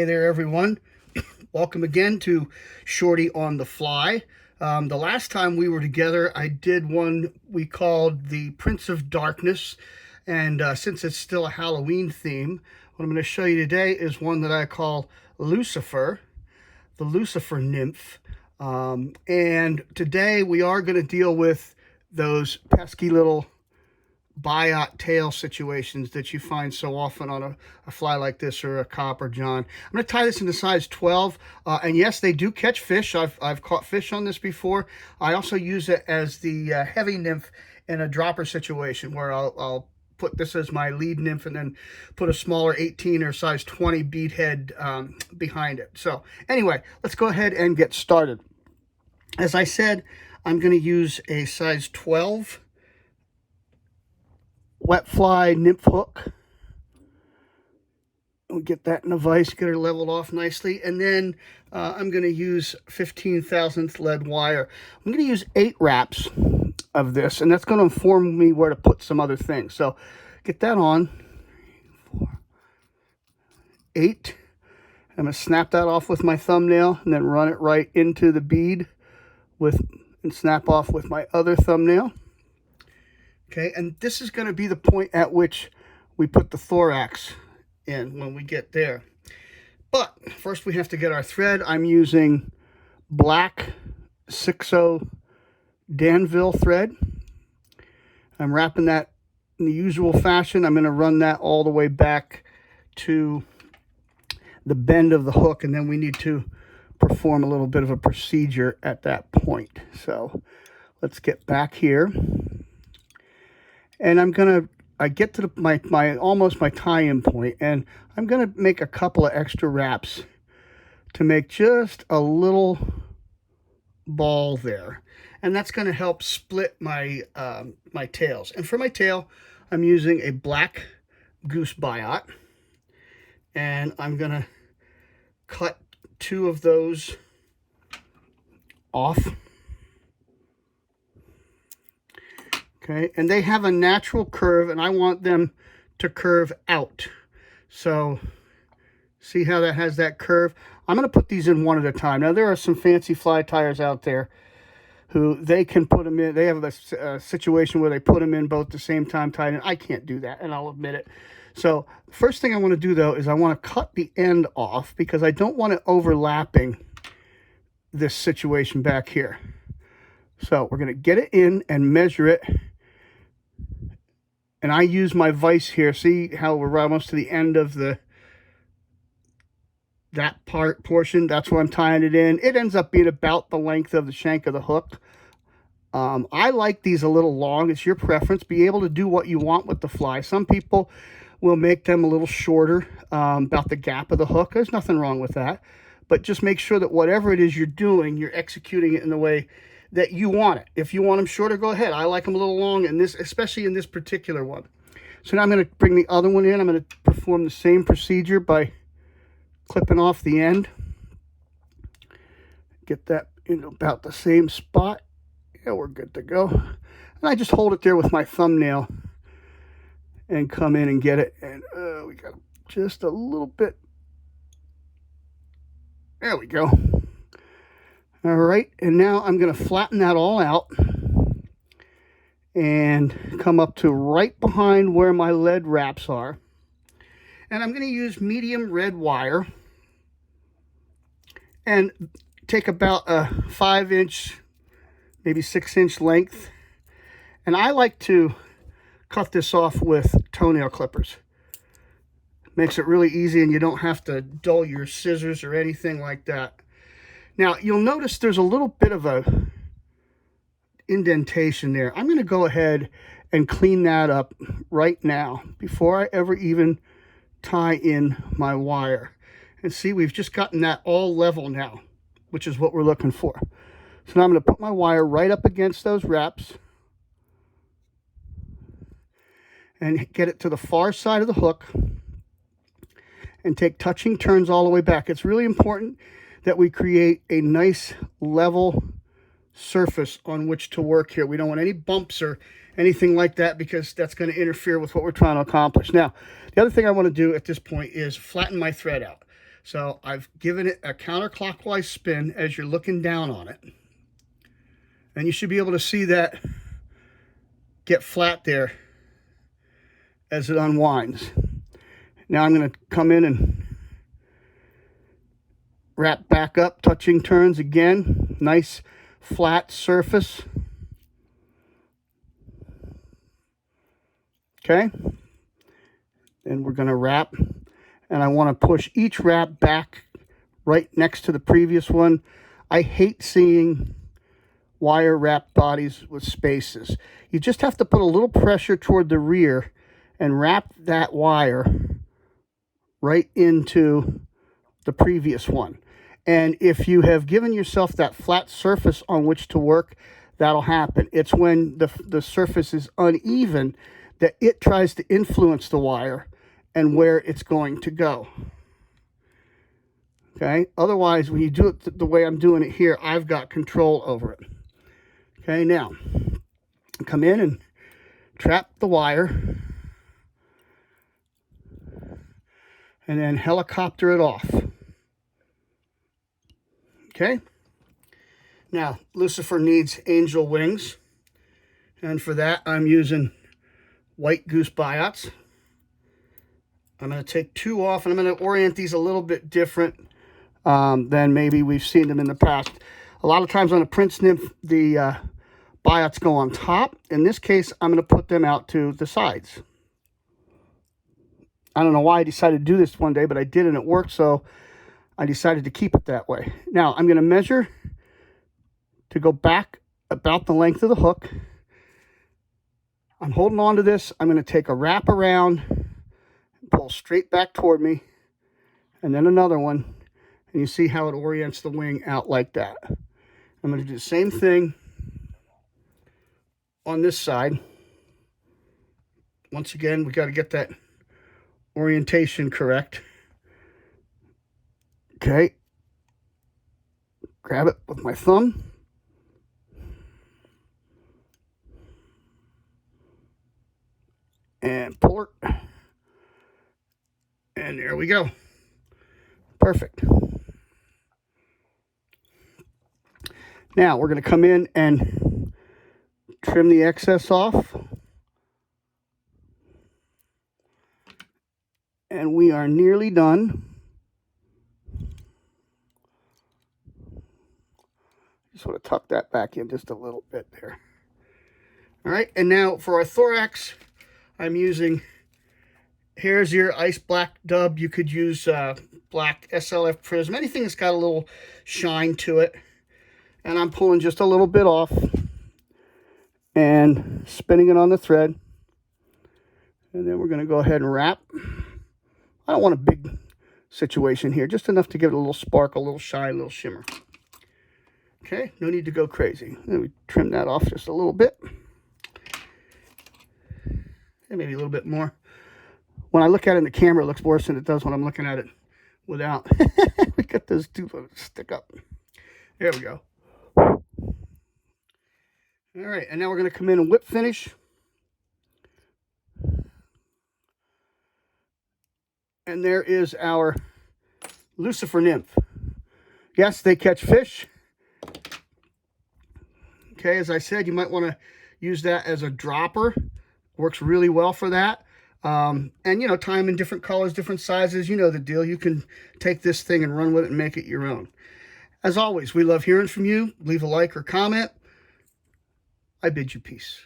Hey there, everyone. Welcome again to Shorty on the Fly. The last time we were together, I did one we called the Prince of Darkness. And since it's still a Halloween theme, what I'm going to show you today is one that I call Lucifer, the Lucifer Nymph. And today we are going to deal with those pesky little Biot tail situations that you find so often on a fly like this or a copper john. I'm going to tie this into size 12, and yes, they do catch fish. I've caught fish on this before. I also use it as the heavy nymph in a dropper situation where I'll put this as my lead nymph and then put a smaller 18 or size 20 bead head behind it. So anyway, let's go ahead and get started. As I said, I'm going to use a size 12 wet fly nymph hook. We'll get that in a vise, get her leveled off nicely. And then I'm going to use 15,000th lead wire. I'm going to use 8 wraps of this, and that's going to inform me where to put some other things. So get that on. 4, 8. I'm going to snap that off with my thumbnail and then run it right into the bead and snap off with my other thumbnail. Okay, and this is going to be the point at which we put the thorax in when we get there. But first we have to get our thread. I'm using black 6/0 Danville thread. I'm wrapping that in the usual fashion. I'm going to run that all the way back to the bend of the hook, and then we need to perform a little bit of a procedure at that point. So let's get back here. And I get to almost my tie-in point, and I'm going to make a couple of extra wraps to make just a little ball there. And that's going to help split my my tails. And for my tail, I'm using a black goose Biot, and I'm going to cut 2 of those off. Okay, and they have a natural curve, and I want them to curve out. So see how that has that curve? I'm going to put these in one at a time. Now, there are some fancy fly tires out there who they can put them in. They have a situation where they put them in both at the same time tied in. I can't do that, and I'll admit it. So the first thing I want to do, though, is I want to cut the end off because I don't want it overlapping this situation back here. So we're going to get it in and measure it. And I use my vise here. See how we're almost to the end of that portion? That's where I'm tying it in. It ends up being about the length of the shank of the hook. I like these a little long. It's your preference. Be able to do what you want with the fly. Some people will make them a little shorter, about the gap of the hook. There's nothing wrong with that. But just make sure that whatever it is you're doing, you're executing it in the way that you want it. If you want them shorter, go ahead. I like them a little long, in this, especially in this particular one. So now I'm going to bring the other one in. I'm going to perform the same procedure by clipping off the end. Get that in about the same spot. Yeah, we're good to go. And I just hold it there with my thumbnail and come in and get it. And we got just a little bit. There we go. All right, and now I'm going to flatten that all out and come up to right behind where my lead wraps are. And I'm going to use medium red wire and take about a 5-inch, maybe 6-inch length. And I like to cut this off with toenail clippers. Makes it really easy, and you don't have to dull your scissors or anything like that. Now, you'll notice there's a little bit of a indentation there. I'm going to go ahead and clean that up right now before I ever even tie in my wire. And see, we've just gotten that all level now, which is what we're looking for. So now I'm going to put my wire right up against those wraps and get it to the far side of the hook and take touching turns all the way back. It's really important that we create a nice level surface on which to work here. We don't want any bumps or anything like that because that's going to interfere with what we're trying to accomplish. Now, the other thing I want to do at this point is flatten my thread out. So I've given it a counterclockwise spin as you're looking down on it. And you should be able to see that get flat there as it unwinds. Now I'm going to come in and wrap back up, touching turns again. Nice flat surface. Okay. Then we're going to wrap. And I want to push each wrap back right next to the previous one. I hate seeing wire wrap bodies with spaces. You just have to put a little pressure toward the rear and wrap that wire right into the previous one. And if you have given yourself that flat surface on which to work, that'll happen. It's when the surface is uneven that it tries to influence the wire and where it's going to go. Okay? Otherwise, when you do it the way I'm doing it here, I've got control over it. Okay, now, come in and trap the wire. And then helicopter it off. Okay? Now, Lucifer needs angel wings. And for that, I'm using white goose biots. I'm going to take 2 off, and I'm going to orient these a little bit different than maybe we've seen them in the past. A lot of times on a Prince Nymph, the biots go on top. In this case, I'm going to put them out to the sides. I don't know why I decided to do this one day, but I did and it worked, so I decided to keep it that way. Now, I'm going to measure to go back about the length of the hook. I'm holding on to this. I'm going to take a wrap around, pull straight back toward me, and then another one. And you see how it orients the wing out like that. I'm going to do the same thing on this side. Once again, we got to get that orientation correct. Okay. Grab it with my thumb. And pull it. And there we go. Perfect. Now we're going to come in and trim the excess off. And we are nearly done. Just want to tuck that back in just a little bit there. All right, and now for our thorax, I'm using, here's your ice black dub. You could use black SLF prism, anything that's got a little shine to it. And I'm pulling just a little bit off and spinning it on the thread. And then we're going to go ahead and wrap. I don't want a big situation here, just enough to give it a little spark, a little shine, a little shimmer. Okay, no need to go crazy. Then we trim that off just a little bit. And maybe a little bit more. When I look at it in the camera, it looks worse than it does when I'm looking at it without. We got those two stick up. There we go. All right, and now we're going to come in and whip finish. And there is our Lucifer Nymph. Yes, they catch fish. Okay, as I said, you might want to use that as a dropper. Works really well for that. And, you know, tie them in different colors, different sizes. You know the deal. You can take this thing and run with it and make it your own. As always, we love hearing from you. Leave a like or comment. I bid you peace.